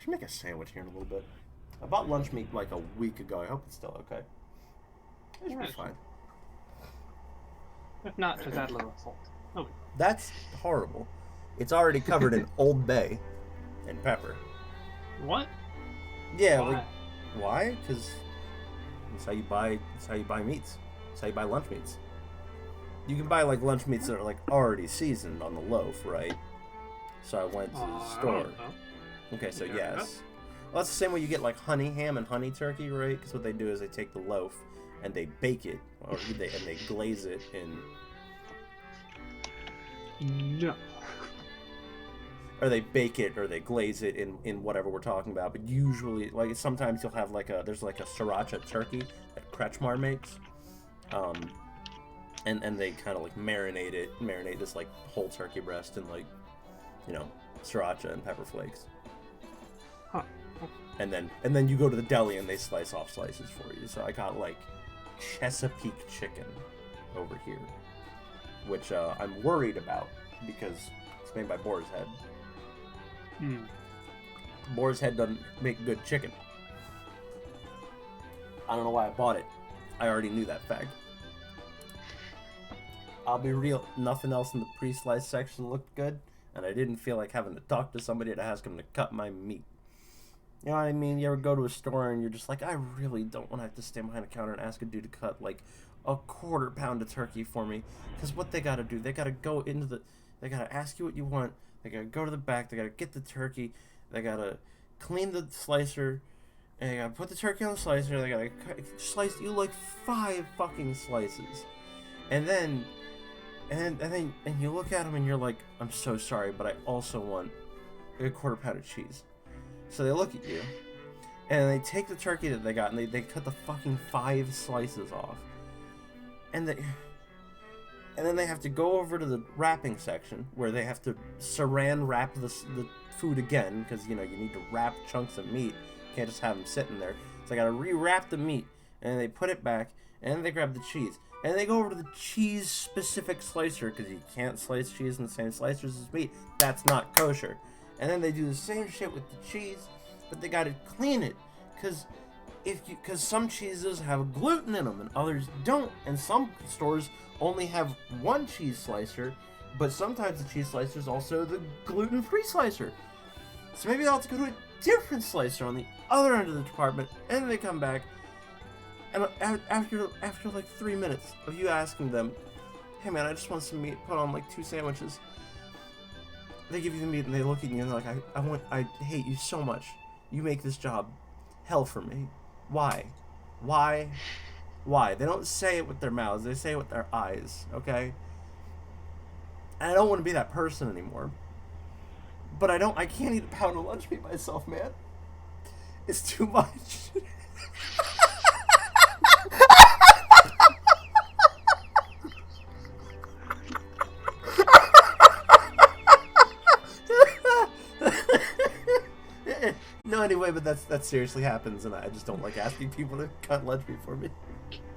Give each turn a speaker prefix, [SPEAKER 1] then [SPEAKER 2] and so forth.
[SPEAKER 1] should make a sandwich here in a little bit. I bought lunch meat like a week ago. I hope it's still okay. It should be fine.
[SPEAKER 2] If not, just add a little salt. Okay.
[SPEAKER 1] That's horrible. It's already covered in Old Bay and pepper.
[SPEAKER 2] What?
[SPEAKER 1] Yeah,
[SPEAKER 2] Why?
[SPEAKER 1] like why? Because that's how you buy. That's how you buy meats. That's how you buy lunch meats. You can buy like lunch meats that are like already seasoned on the loaf, right? So I went to the store.
[SPEAKER 2] I don't know.
[SPEAKER 1] Okay, so
[SPEAKER 2] Yeah.
[SPEAKER 1] yes. Well, that's the same way you get like honey ham and honey turkey, right? Because what they do is they take the loaf and they bake it, or they glaze it in,
[SPEAKER 2] No.
[SPEAKER 1] or they bake it or they glaze it in whatever we're talking about. But usually, like sometimes you'll have there's like a sriracha turkey that Kretschmar makes, and they kind of like marinate this like whole turkey breast in like, sriracha and pepper flakes.
[SPEAKER 2] Huh.
[SPEAKER 1] And then you go to the deli and they slice off slices for you. So I got like Chesapeake chicken over here, which I'm worried about because it's made by Boar's Head. Boar's Head doesn't make good chicken. I don't know why I bought it. I already knew that fact. I'll be real, nothing else in the pre-sliced section looked good, and I didn't feel like having to talk to somebody to ask them to cut my meat. You know what I mean? You ever go to a store and you're just like, I really don't want to have to stand behind a counter and ask a dude to cut like a quarter pound of turkey for me. Because what they got to do, they got to go into they got to ask you what you want. They got to go to the back. They got to get the turkey. They got to clean the slicer. And they got to put the turkey on the slicer. They got to slice you like 5 fucking slices. And then you look at them and you're like, I'm so sorry, but I also want like a quarter pound of cheese. So they look at you, and they take the turkey that they got, and they cut the fucking 5 slices off. And then they have to go over to the wrapping section, where they have to saran wrap the food again, because, you need to wrap chunks of meat. You can't just have them sitting there. So they gotta re-wrap the meat, and they put it back, and then they grab the cheese. And they go over to the cheese-specific slicer, because you can't slice cheese in the same slicers as meat. That's not kosher. And then they do the same shit with the cheese, but they gotta clean it, because some cheeses have gluten in them and others don't, and some stores only have one cheese slicer, but sometimes the cheese slicer is also the gluten-free slicer. So maybe they'll have to go to a different slicer on the other end of the department, and then they come back, and after like 3 minutes of you asking them, hey man, I just want some meat, put on like 2 sandwiches. They give you the meat and they look at you and they're like, I hate you so much. You make this job hell for me. Why? They don't say it with their mouths, they say it with their eyes, okay? And I don't want to be that person anymore. But I can't eat a pound of lunch meat myself, man. It's too much. No, anyway, but that seriously happens, and I just don't like asking people to cut lunch meat for me.